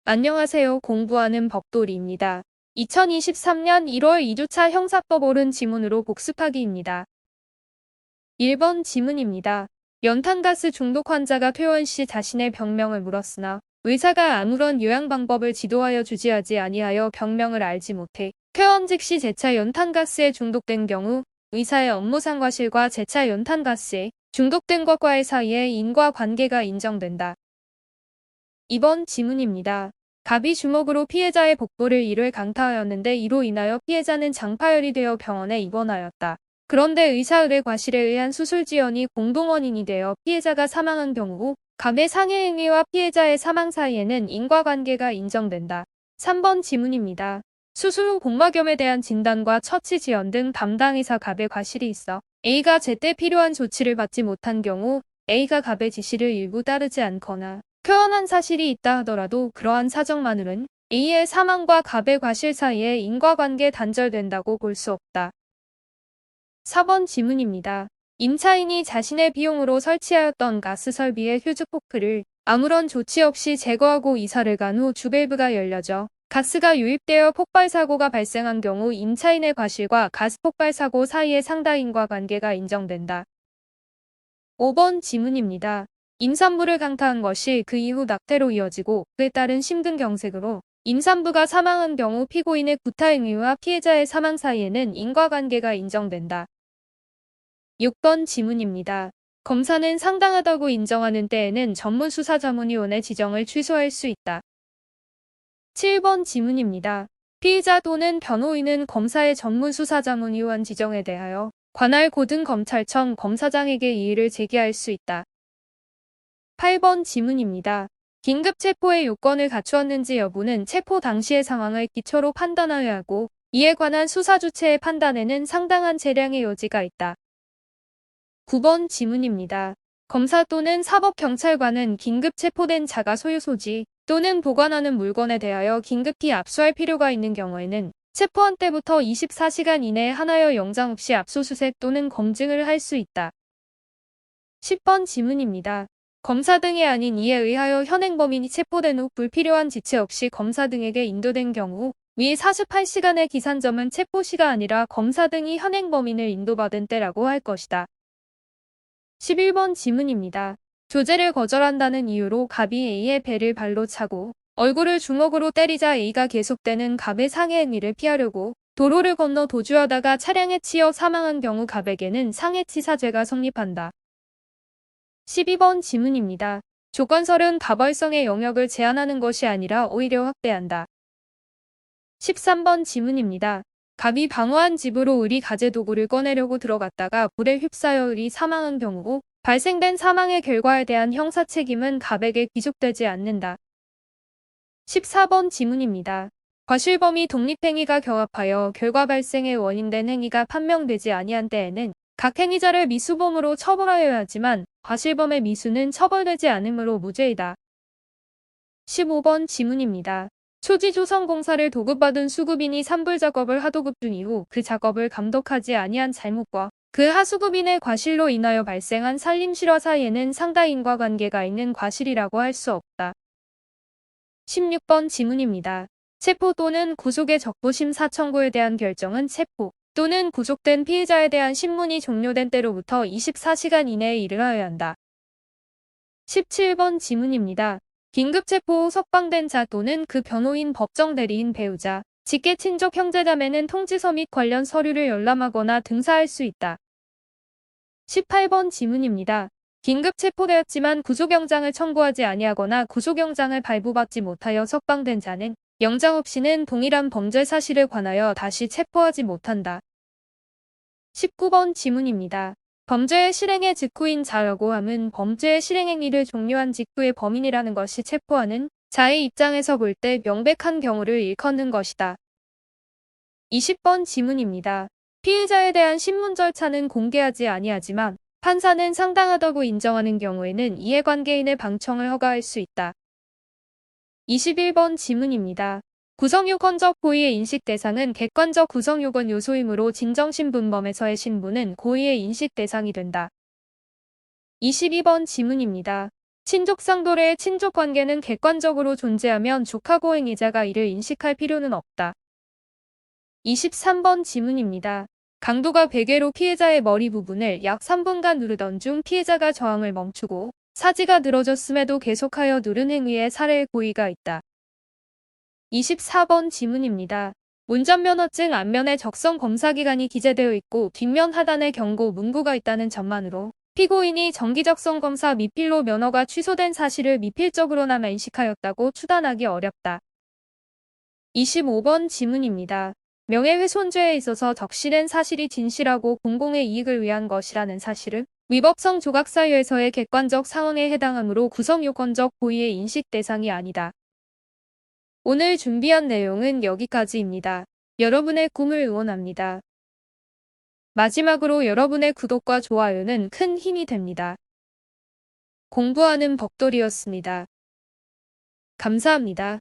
안녕하세요. 공부하는 법돌이입니다. 2023년 1월 2주차 형사법 옳은 지문으로 복습하기입니다. 1번 지문입니다. 연탄가스 중독 환자가 퇴원 시 자신의 병명을 물었으나 의사가 아무런 요양 방법을 지도하여 주지 아니하여 병명을 알지 못해 퇴원 즉시 재차 연탄가스에 중독된 경우 의사의 업무상 과실과 재차 연탄가스에 중독된 것과의 사이에 인과관계가 인정된다. 2번 지문입니다. 갑이 주먹으로 피해자의 복부를 1회 강타하였는데 이로 인하여 피해자는 장파열이 되어 병원에 입원하였다. 그런데 의사의 과실에 의한 수술 지연이 공동 원인이 되어 피해자가 사망한 경우 갑의 상해 행위와 피해자의 사망 사이에는 인과관계가 인정된다. 3번 지문입니다. 수술 후 복막염에 대한 진단과 처치 지연 등 담당 의사 갑의 과실이 있어 A가 제때 필요한 조치를 받지 못한 경우 A가 갑의 지시를 일부 따르지 않거나 표현한 사실이 있다 하더라도 그러한 사정만으로는 A의 사망과 갑의 과실 사이에 인과관계 단절된다고 볼 수 없다. 4번 지문입니다. 임차인이 자신의 비용으로 설치하였던 가스 설비의 휴즈포크를 아무런 조치 없이 제거하고 이사를 간 후 주밸브가 열려져 가스가 유입되어 폭발사고가 발생한 경우 임차인의 과실과 가스 폭발사고 사이에 상당 인과관계가 인정된다. 5번 지문입니다. 임산부를 강타한 것이 그 이후 낙태로 이어지고 그에 따른 심근경색으로 임산부가 사망한 경우 피고인의 구타행위와 피해자의 사망 사이에는 인과관계가 인정된다. 6번 지문입니다. 검사는 상당하다고 인정하는 때에는 전문수사자문위원회 지정을 취소할 수 있다. 7번 지문입니다. 피의자 또는 변호인은 검사의 전문수사자문위원 지정에 대하여 관할 고등검찰청 검사장에게 이의를 제기할 수 있다. 8번 지문입니다. 긴급 체포의 요건을 갖추었는지 여부는 체포 당시의 상황을 기초로 판단하여야 하고 이에 관한 수사 주체의 판단에는 상당한 재량의 여지가 있다. 9번 지문입니다. 검사 또는 사법경찰관은 긴급 체포된 자가 소유 소지 또는 보관하는 물건에 대하여 긴급히 압수할 필요가 있는 경우에는 체포한 때부터 24시간 이내에 하나여 영장 없이 압수수색 또는 검증을 할 수 있다. 10번 지문입니다. 검사 등이 아닌 이에 의하여 현행범인이 체포된 후 불필요한 지체 없이 검사 등에게 인도된 경우 위 48시간의 기산점은 체포시가 아니라 검사 등이 현행범인을 인도받은 때라고 할 것이다. 11번 지문입니다. 조제를 거절한다는 이유로 갑이 A의 배를 발로 차고 얼굴을 주먹으로 때리자 A가 계속되는 갑의 상해 행위를 피하려고 도로를 건너 도주하다가 차량에 치여 사망한 경우 갑에게는 상해치사죄가 성립한다. 12번 지문입니다. 조건설은 가벌성의 영역을 제한하는 것이 아니라 오히려 확대한다. 13번 지문입니다. 갑이 방어한 집으로 의리 가재도구를 꺼내려고 들어갔다가 불에 휩싸여 의리 사망한 경우 발생된 사망의 결과에 대한 형사 책임은 갑에게 귀속되지 않는다. 14번 지문입니다. 과실범위 독립행위가 경합하여 결과 발생의 원인된 행위가 판명되지 아니한 때에는 각 행위자를 미수범으로 처벌하여야 하지만 과실범의 미수는 처벌되지 않으므로 무죄이다. 15번 지문입니다. 초지조성공사를 도급받은 수급인이 산불작업을 하도급 중 이후 그 작업을 감독하지 아니한 잘못과 그 하수급인의 과실로 인하여 발생한 산림실화 사이에는 상당 인과관계가 있는 과실이라고 할 수 없다. 16번 지문입니다. 체포 또는 구속의 적부심사 청구에 대한 결정은 체포 또는 구속된 피의자에 대한 신문이 종료된 때로부터 24시간 이내에 이르러야 한다. 17번 지문입니다. 긴급체포 후 석방된 자 또는 그 변호인 법정 대리인 배우자, 직계 친족 형제자매는 통지서 및 관련 서류를 열람하거나 등사할 수 있다. 18번 지문입니다. 긴급 체포되었지만 구속영장을 청구하지 아니하거나 구속영장을 발부받지 못하여 석방된 자는 영장 없이는 동일한 범죄 사실에 관하여 다시 체포하지 못한다. 19번 지문입니다. 범죄의 실행의 직후인 자라고 함은 범죄의 실행행위를 종료한 직후의 범인이라는 것이 체포하는 자의 입장에서 볼 때 명백한 경우를 일컫는 것이다. 20번 지문입니다. 피의자에 대한 신문 절차는 공개하지 아니하지만 판사는 상당하다고 인정하는 경우에는 이해관계인의 방청을 허가할 수 있다. 21번 지문입니다. 구성요건적 고의의 인식 대상은 객관적 구성요건 요소이므로 진정신분범에서의 신분은 고의의 인식 대상이 된다. 22번 지문입니다. 친족 상도례의 친족 관계는 객관적으로 존재하면 조카고행이자가 이를 인식할 필요는 없다. 23번 지문입니다. 강도가 베개로 피해자의 머리 부분을 약 3분간 누르던 중 피해자가 저항을 멈추고 사지가 늘어졌음에도 계속하여 누른 행위에 살해의 고의가 있다. 24번 지문입니다. 운전면허증 앞면에 적성 검사기간이 기재되어 있고 뒷면 하단에 경고 문구가 있다는 점만으로 피고인이 정기적성 검사 미필로 면허가 취소된 사실을 미필적으로나마 인식하였다고 추단하기 어렵다. 25번 지문입니다. 명예훼손죄에 있어서 적시된 사실이 진실하고 공공의 이익을 위한 것이라는 사실은 위법성 조각사유에서의 객관적 상황에 해당하므로 구성요건적 고의의 인식 대상이 아니다. 오늘 준비한 내용은 여기까지입니다. 여러분의 꿈을 응원합니다. 마지막으로 여러분의 구독과 좋아요는 큰 힘이 됩니다. 공부하는 벅돌이었습니다. 감사합니다.